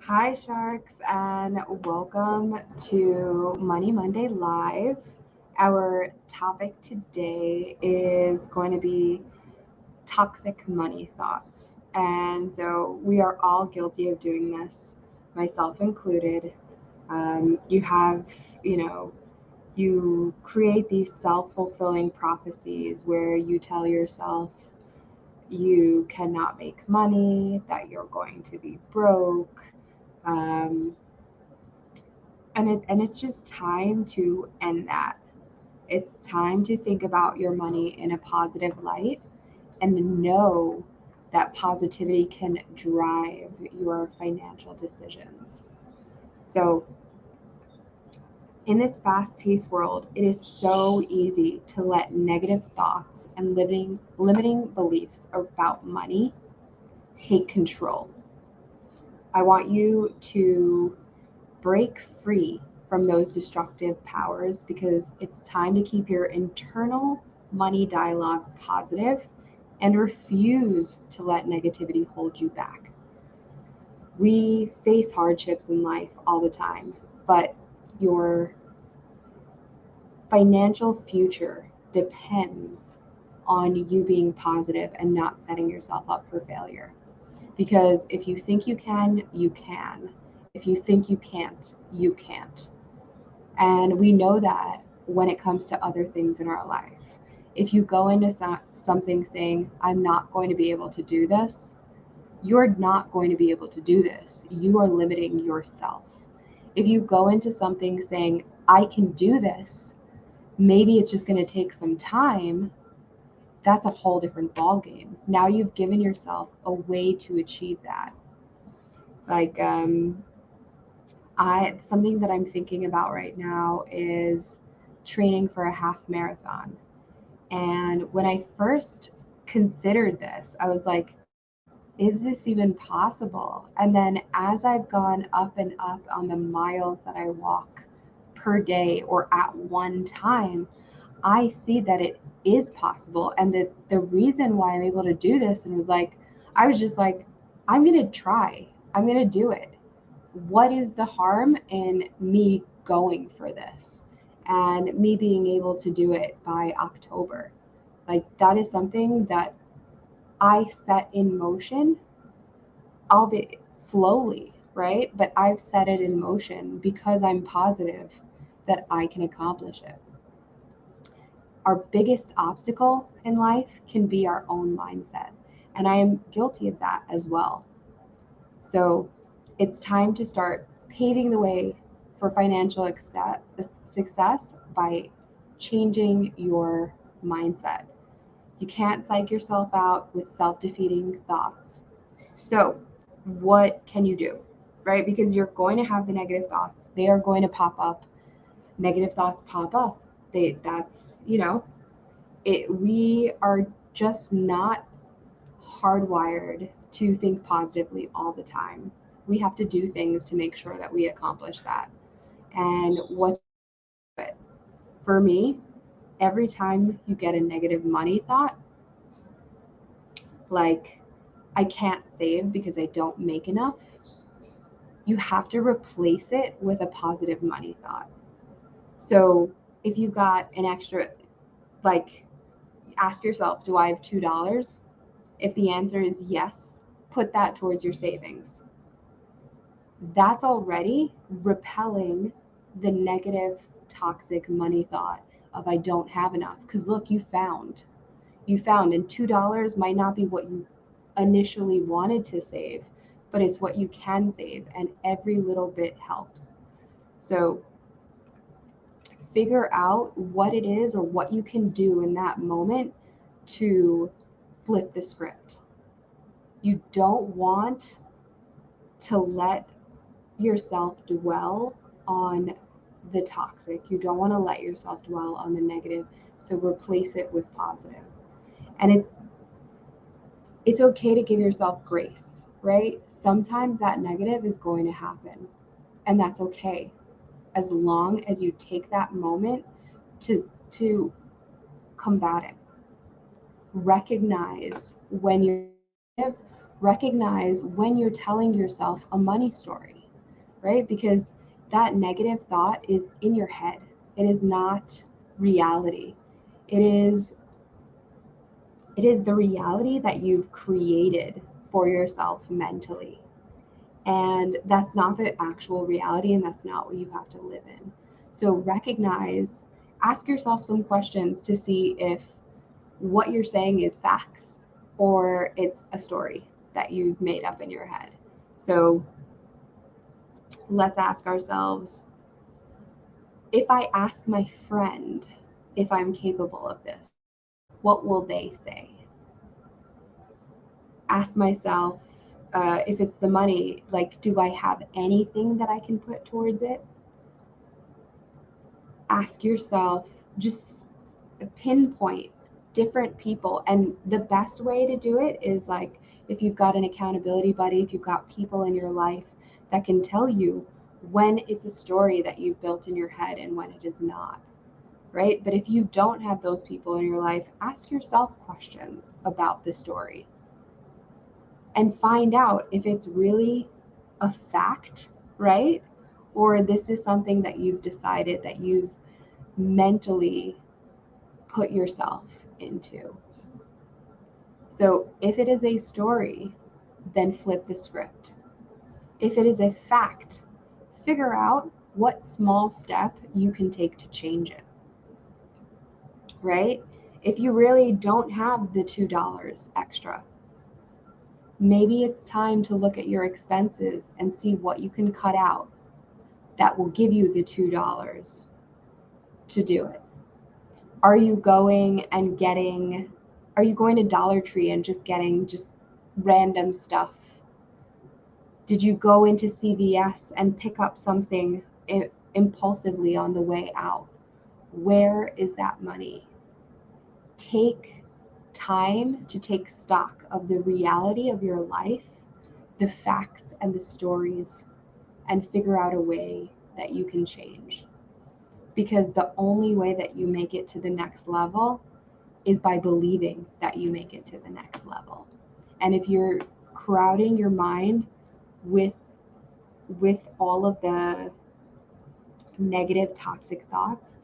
Hi, Sharks, and welcome to Money Monday Live. Our topic today is going to be toxic money thoughts. And so we are all guilty of doing this, myself included. You have, you know, you create these self fulfilling prophecies where you tell yourself you cannot make money, that you're going to be broke. Um, and it's just time to end that. It's time to think about your money in a positive light and know that positivity can drive your financial decisions. So, in this fast paced world, it is so easy to let negative thoughts and limiting beliefs about money take control. I want you to break free from those destructive powers because it's time to keep your internal money dialogue positive and refuse to let negativity hold you back. We face hardships in life all the time, but your financial future depends on you being positive and not setting yourself up for failure. Because if you think you can, you can. If you think you can't, you can't. And we know that when it comes to other things in our life. If you go into something saying, I'm not going to be able to do this, you're not going to be able to do this. You are limiting yourself. If you go into something saying, I can do this, maybe it's just going to take some time, that's a whole different ballgame. Now you've given yourself a way to achieve that. Like, something that I'm thinking about right now is training for a half marathon. And when I first considered this, I was like, is this even possible? And then as I've gone up and up on the miles that I walk per day or at one time, I see that it is possible. And that the reason why I'm able to do this, and I was just like, I'm going to try, I'm going to do it. What is the harm in me going for this and me being able to do it by October? Like, that is something that I set in motion, albeit slowly, right? But I've set it in motion because I'm positive that I can accomplish it. Our biggest obstacle in life can be our own mindset. And I am guilty of that as well. So it's time to start paving the way for financial success by changing your mindset. You can't psych yourself out with self defeating thoughts. So, what can you do? Right? Because you're going to have the negative thoughts, they are going to pop up. Negative thoughts pop up. We are just not hardwired to think positively all the time. We have to do things to make sure that we accomplish that. And what's it? For me, every time you get a negative money thought, like I can't save because I don't make enough, you have to replace it with a positive money thought. So if you got an extra, like, ask yourself, do I have $2? If the answer is yes, put that towards your savings. That's already repelling the negative, toxic money thought of I don't have enough. Because look, and $2 might not be what you initially wanted to save, but it's what you can save, and every little bit helps. So figure out what it is or what you can do in that moment to flip the script. You don't want to let yourself dwell on the toxic. You don't want to let yourself dwell on the negative. So replace it with positive. And it's okay to give yourself grace, right? Sometimes that negative is going to happen, and that's okay. As long as you take that moment to combat it. Recognize when you're telling yourself a money story. right? Because that negative thought is in your head. It is not reality. It is the reality that you've created for yourself mentally. And that's not the actual reality, and that's not what you have to live in. So recognize, ask yourself some questions to see if what you're saying is facts or it's a story that you've made up in your head. So let's ask ourselves, if I ask my friend if I'm capable of this, what will they say? Ask myself, if it's the money, like, do I have anything that I can put towards it? Ask yourself, just pinpoint different people. And the best way to do it is, like, if you've got an accountability buddy, if you've got people in your life that can tell you when it's a story that you've built in your head and when it is not, right? But if you don't have those people in your life, ask yourself questions about the story and find out if it's really a fact, right? Or this is something that you've decided that you've mentally put yourself into. So if it is a story, then flip the script. If it is a fact, figure out what small step you can take to change it, right? If you really don't have the $2 extra, maybe it's time to look at your expenses and see what you can cut out that will give you the $2 to do it. Are you going to Dollar Tree and just getting just random stuff? Did you go into CVS and pick up something impulsively on the way out? Where is that money? Take time to take stock of the reality of your life, the facts and the stories, and figure out a way that you can change. Because the only way that you make it to the next level is by believing that you make it to the next level. And if you're crowding your mind with all of the negative, toxic thoughts,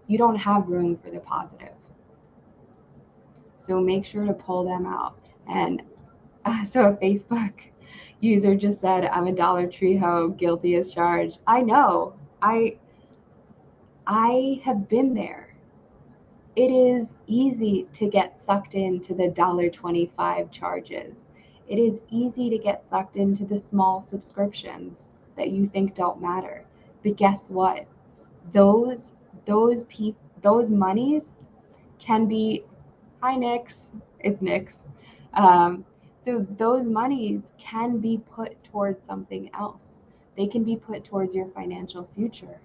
you don't have room for the positive. So make sure to pull them out. And so a Facebook user just said, I'm a Dollar Tree hoe, guilty as charged. I know. I have been there. It is easy to get sucked into the $1.25 charges. It is easy to get sucked into the small subscriptions that you think don't matter. But guess what? Those monies can be, hi Nix, it's Nix. So those monies can be put towards something else. They can be put towards your financial future.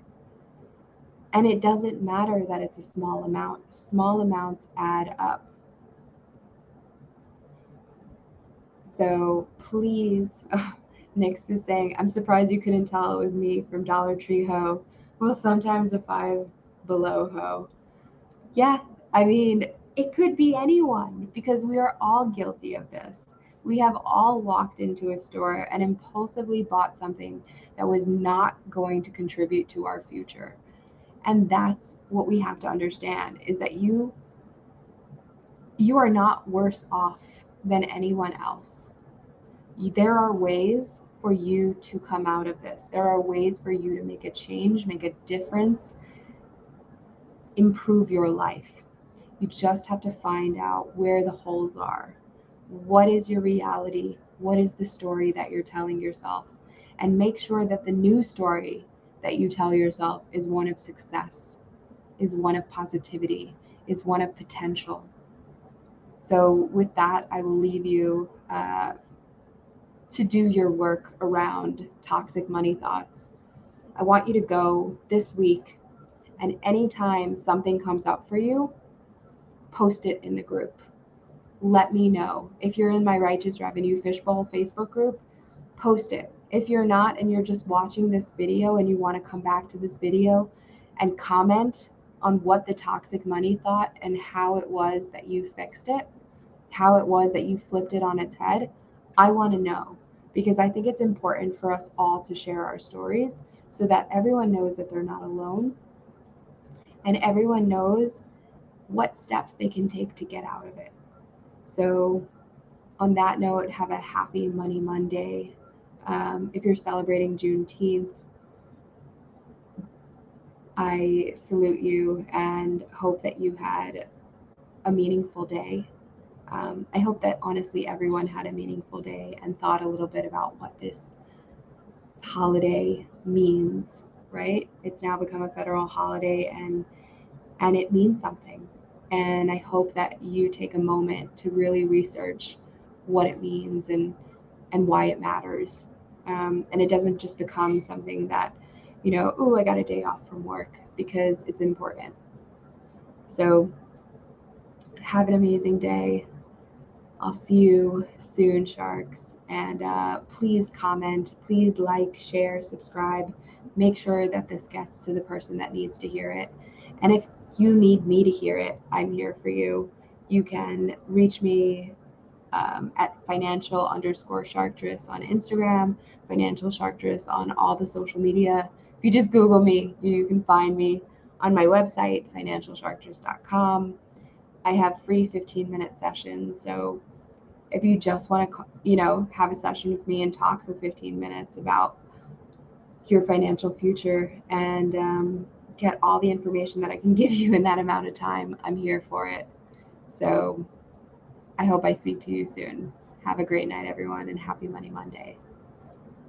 And it doesn't matter that it's a small amount. Small amounts add up. So please, Nix is saying, I'm surprised you couldn't tell it was me from Dollar Tree Ho. Well, sometimes a Five Below Ho. Yeah, I mean, it could be anyone because we are all guilty of this. We have all walked into a store and impulsively bought something that was not going to contribute to our future. And that's what we have to understand, is that you are not worse off than anyone else. There are ways for you to come out of this. There are ways for you to make a change, make a difference, improve your life. You just have to find out where the holes are. What is your reality? What is the story that you're telling yourself? And make sure that the new story that you tell yourself is one of success, is one of positivity, is one of potential. So with that, I will leave you to do your work around toxic money thoughts. I want you to go this week, and anytime something comes up for you, post it in the group. Let me know. If you're in my Righteous Revenue Fishbowl Facebook group, post it. If you're not and you're just watching this video and you want to come back to this video and comment on what the toxic money thought and how it was that you fixed it, how it was that you flipped it on its head, I want to know, because I think it's important for us all to share our stories so that everyone knows that they're not alone and everyone knows what steps they can take to get out of it. So, on that note, have a happy Money Monday. If you're celebrating Juneteenth, I salute you and hope that you had a meaningful day. I hope that honestly everyone had a meaningful day and thought a little bit about what this holiday means, right? It's now become a federal holiday and it means something. And I hope that you take a moment to really research what it means and why it matters. And it doesn't just become something that, oh, I got a day off from work, because it's important. So have an amazing day. I'll see you soon, Sharks. And please comment, please like, share, subscribe. Make sure that this gets to the person that needs to hear it. And if you need me to hear it, I'm here for you. You can reach me at financial_sharktress on Instagram, Financial Sharktress on all the social media. If you just Google me, you can find me on my website, financialsharktress.com. I have free 15-minute sessions. So if you just want to, have a session with me and talk for 15 minutes about your financial future and get all the information that I can give you in that amount of time, I'm here for it. So I hope I speak to you soon. Have a great night, everyone, and happy Money Monday.